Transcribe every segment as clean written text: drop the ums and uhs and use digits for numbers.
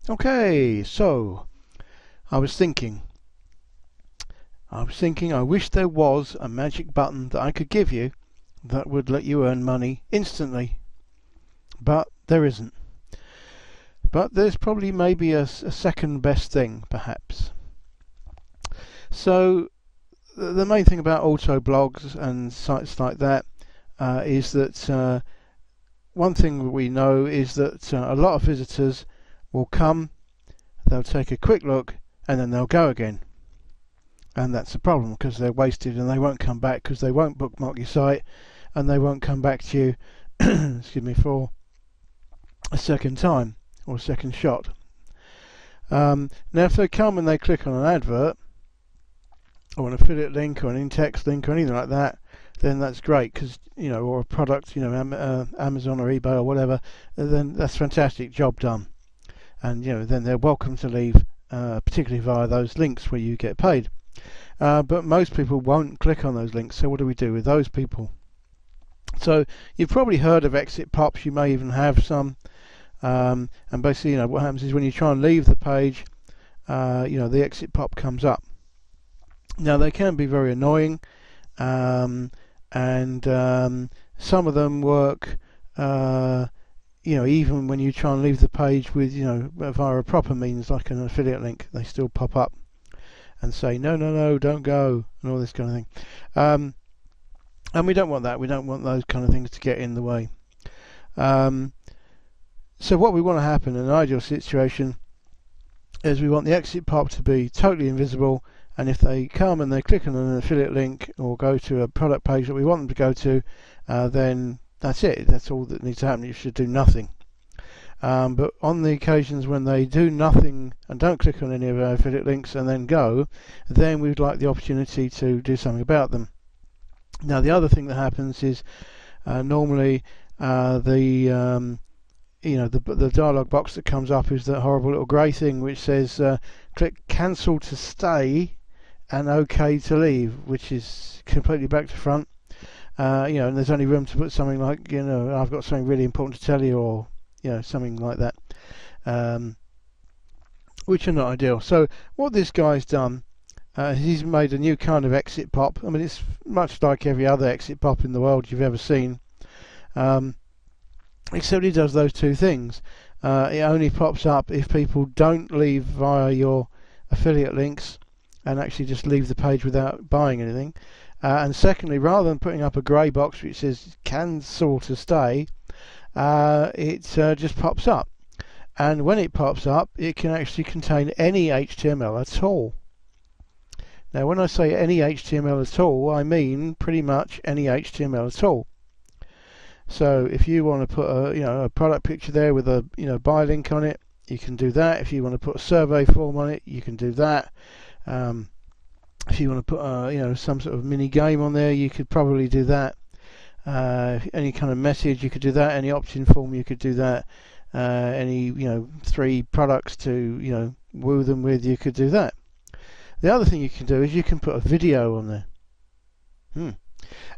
Okay, so I was thinking, I wish there was a magic button that I could give you that would let you earn money instantly, but there isn't. But there's probably maybe a second best thing, perhaps. So the main thing about auto blogs and sites like that is that one thing we know is that a lot of visitors will come, they'll take a quick look, and then they'll go again. And that's a problem because they're wasted and they won't come back because they won't bookmark your site and they won't come back to you excuse me, for a second time or a second shot. Now if they come and they click on an advert or an affiliate link or an in-text link or anything like that, then that's great because, you know, or a product, you know, Amazon or eBay or whatever, then that's fantastic, job done. And, you know, then they're welcome to leave, particularly via those links where you get paid. But most people won't click on those links, so what do we do with those people? So you've probably heard of exit pops, you may even have some, and basically, you know, what happens is when you try and leave the page, you know, the exit pop comes up. Now they can be very annoying, and some of them work, you know, even when you try and leave the page with, you know, via a proper means like an affiliate link, they still pop up and say no, no, no, don't go, and all this kind of thing. And we don't want that. We don't want those kind of things to get in the way. So what we want to happen in an ideal situation is we want the exit pop to be totally invisible, and if they come and they click on an affiliate link or go to a product page that we want them to go to, then that's it. That's all that needs to happen. You should do nothing. But on the occasions when they do nothing and don't click on any of our affiliate links and then go, then we'd like the opportunity to do something about them. Now the other thing that happens is normally you know, the dialog box that comes up is that horrible little grey thing which says click cancel to stay and OK to leave, which is completely back to front. You know, and there's only room to put something like, you know, I've got something really important to tell you, or, you know, something like that, which are not ideal. So what this guy's done, he's made a new kind of exit pop. I mean, it's much like every other exit pop in the world you've ever seen, except he does those two things. It only pops up if people don't leave via your affiliate links and actually just leave the page without buying anything. And secondly, rather than putting up a grey box which says cancel to stay, it just pops up. And when it pops up, it can actually contain any HTML at all. Now when I say any HTML at all, I mean pretty much any HTML at all. So if you want to put a, you know, a product picture there with a, you know, buy link on it, you can do that. If you want to put a survey form on it, you can do that. If you want to put you know, some sort of mini game on there, you could probably do that. Any kind of message, you could do that. Any opt-in form, you could do that. Any, you know, 3 products to, you know, woo them with, you could do that. The other thing you can do is you can put a video on there.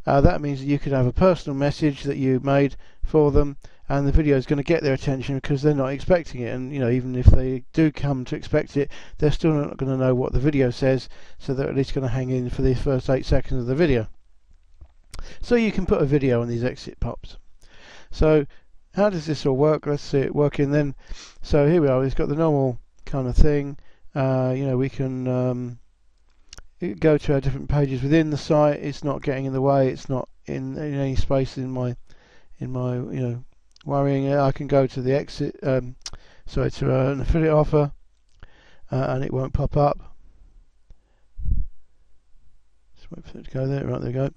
That means that you could have a personal message that you made for them, and the video is going to get their attention because they're not expecting it. And, you know, even if they do come to expect it, they're still not going to know what the video says, so they're at least going to hang in for the first 8 seconds of the video. So you can put a video on these exit pops. So how does this all work? Let's see it working then. So here we are. It's got the normal kind of thing. You know, we can go to our different pages within the site. It's not getting in the way. It's not in any space in my you know, worrying. I can go to the exit, sorry, to an affiliate offer, and it won't pop up. Just wait for it to go there. Right, there we go.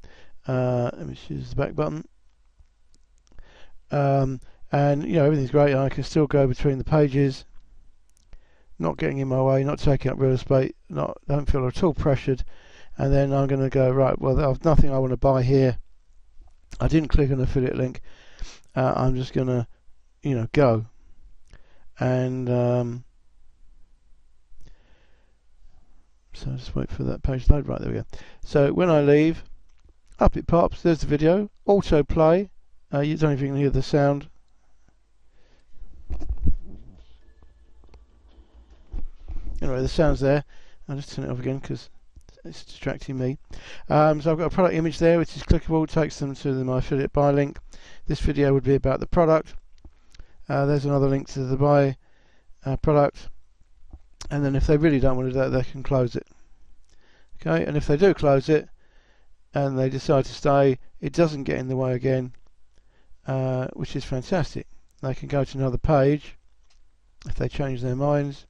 Let me choose the back button. And, you know, everything's great. I can still go between the pages, not getting in my way, not taking up real estate, don't feel at all pressured. And then I'm going to go, right, well, there's nothing I want to buy here. I didn't click on an affiliate link. I'm just going to, you know, go. And so just wait for that page to load. Right, there we go. So when I leave, up it pops. There's the video. Auto play. You don't even hear the sound. anyway, the sound's there. I'll just turn it off again because it's distracting me. So I've got a product image there which is clickable, takes them to my affiliate buy link. This video would be about the product. There's another link to the buy product, and then if they really don't want to do that, they can close it. Okay, and if they do close it and they decide to stay, it doesn't get in the way again, which is fantastic. They can go to another page if they change their minds,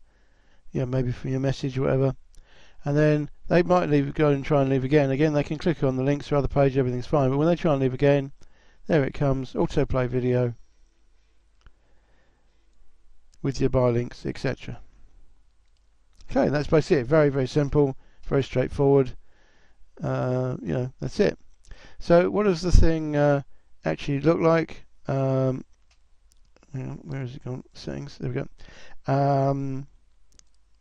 maybe from your message or whatever, and then they might go and try and leave again. Again, they can click on the links to other page, everything's fine, but when they try and leave again, there it comes, autoplay video with your buy links, etc. Okay, that's basically it. Very, very simple, very straightforward. That's it. So what does the thing actually look like? Where has it gone? Settings. There we go.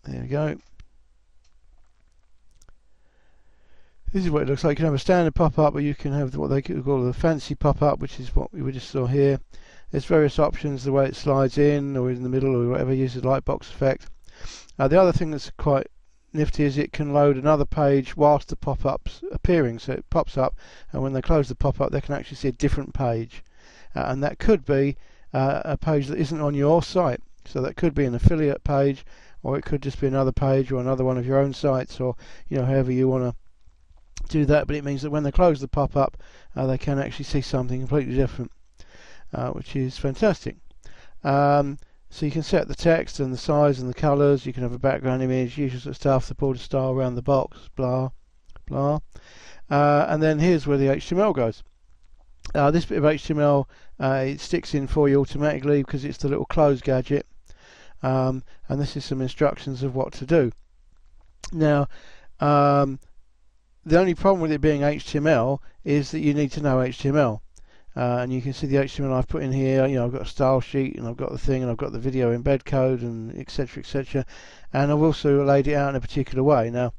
There we go. This is what it looks like. You can have a standard pop-up, or you can have what they call the fancy pop-up, which is what we just saw here. There's various options, the way it slides in, or in the middle, or whatever, uses the lightbox effect. The other thing that's quite nifty is it can load another page whilst the pop-up's appearing. So it pops up, and when they close the pop-up, they can actually see a different page. And that could be a page that isn't on your site. So that could be an affiliate page, or it could just be another page, or another one of your own sites, or however you want to do that. But it means that when they close the pop-up, they can actually see something completely different, which is fantastic. So you can set the text and the size and the colours. You can have a background image, usual sort of stuff, the border style around the box, blah blah. And then here's where the HTML goes. This bit of HTML it sticks in for you automatically because it's the little close gadget, and this is some instructions of what to do. Now the only problem with it being HTML is that you need to know HTML. And you can see the HTML I've put in here. I've got a style sheet, and I've got the thing, and I've got the video embed code, and etc, etc. And I've also laid it out in a particular way. Now,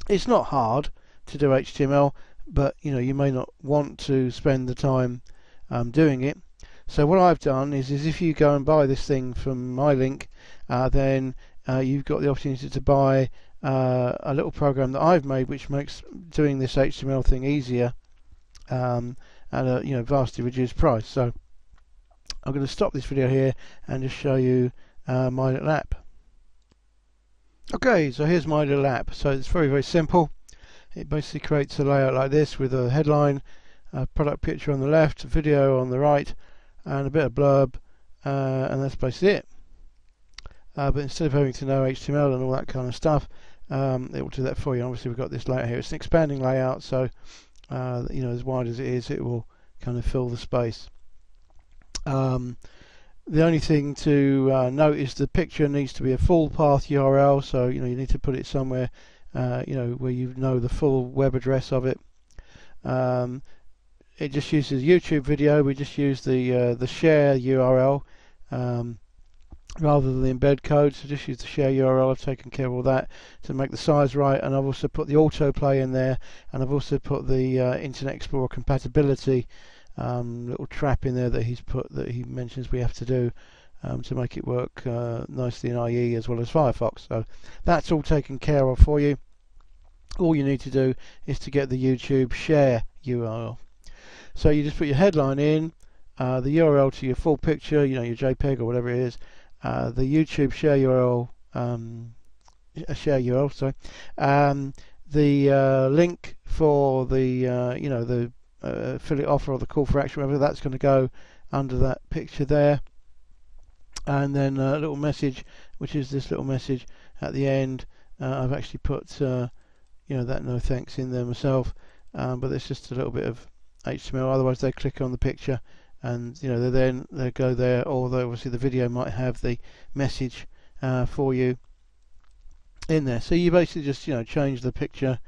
it's not hard to do HTML, but you may not want to spend the time doing it. So what I've done is if you go and buy this thing from my link, then you've got the opportunity to buy a little program that I've made, which makes doing this HTML thing easier. At a vastly reduced price. So I'm going to stop this video here and just show you my little app. Okay, so here's my little app. So it's very, very simple. It basically creates a layout like this with a headline, a product picture on the left, a video on the right, and a bit of blurb, and that's basically it. But instead of having to know HTML and all that kind of stuff, it will do that for you. Obviously we've got this layout here. It's an expanding layout, so as wide as it is, it will kind of fill the space. The only thing to note is the picture needs to be a full path URL, so you need to put it somewhere where you know the full web address of it. It just uses YouTube video. We just use the share URL rather than the embed code, so just use the share URL. I've taken care of all that to make the size right, and I've also put the autoplay in there, and I've also put the Internet Explorer compatibility little trap in there that he mentions we have to do to make it work nicely in IE as well as Firefox. So that's all taken care of for you. All you need to do is to get the YouTube share URL. So you just put your headline in, the URL to your full picture, your JPEG or whatever it is, the YouTube share URL, the link for the affiliate offer or the call for action, whatever, that's going to go under that picture there, and then a little message, which is this little message at the end. I've actually put that no thanks in there myself, but there's just a little bit of HTML. Otherwise they click on the picture and they go there, although obviously the video might have the message for you in there. So you basically just change the picture,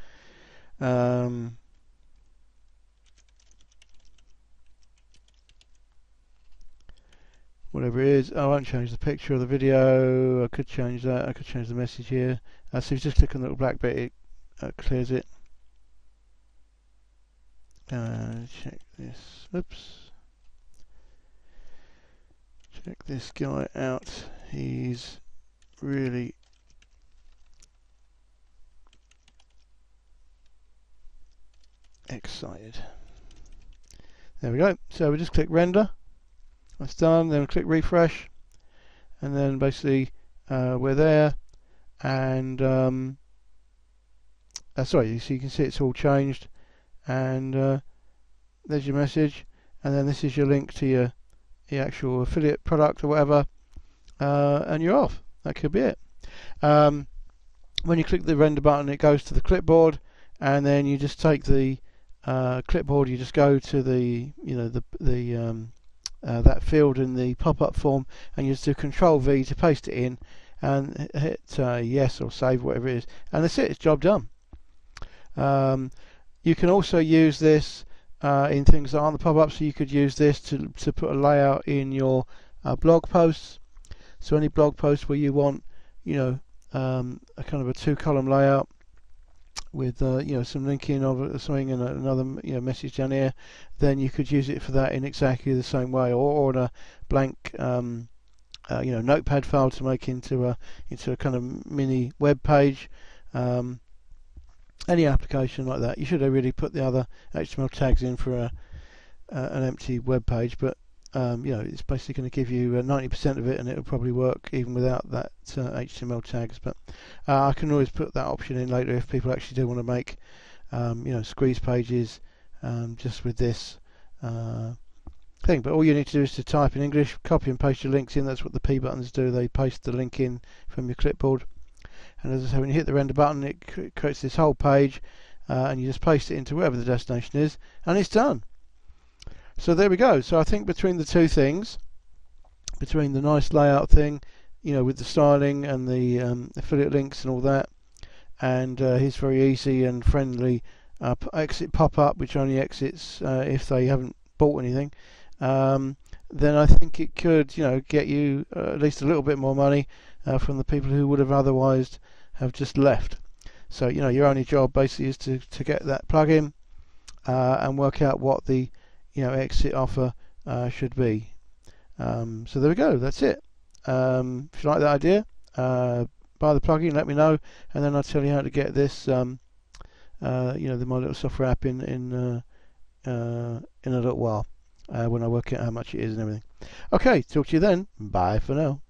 whatever it is. I won't change the picture of the video. I could change that. I could change the message here. So if you just click on the little black bit, it clears it. Check this. Oops. Check this guy out. He's really excited. There we go. So we just click render. That's done. Then we click refresh, and then basically we're there. And sorry, so you can see it's all changed. And there's your message. And then this is your link to your actual affiliate product or whatever. And you're off. That could be it. When you click the render button, it goes to the clipboard, and then you just take the clipboard. You just go to the that field in the pop-up form, and you just do Control V to paste it in, and hit yes or save, whatever it is, and that's it. It's job done. You can also use this in things that aren't the pop-up. So you could use this to put a layout in your blog posts. So any blog post where you want, a kind of a 2-column layout with some linking of something and another message down here, then you could use it for that in exactly the same way, or on a blank notepad file to make into a kind of mini web page. Any application like that. You should have really put the other HTML tags in for an empty web page, but it's basically going to give you 90% of it, and it'll probably work even without that HTML tags. But I can always put that option in later if people actually do want to make squeeze pages just with this thing. But all you need to do is to type in English, copy and paste your links in. That's what the P buttons do. They paste the link in from your clipboard. And as I say, when you hit the render button, it creates this whole page, and you just paste it into wherever the destination is, and it's done. So there we go. So I think between the two things, between the nice layout thing, with the styling and the affiliate links and all that, and his very easy and friendly exit pop-up, which only exits if they haven't bought anything, then I think it could, get you at least a little bit more money from the people who would have otherwise have just left. So your only job basically is to get that plugin and work out what the exit offer should be. So there we go. That's it. If you like that idea, buy the plugin. Let me know, and then I'll tell you how to get this. My little software app in a little while when I work out how much it is and everything. Okay, talk to you then. Bye for now.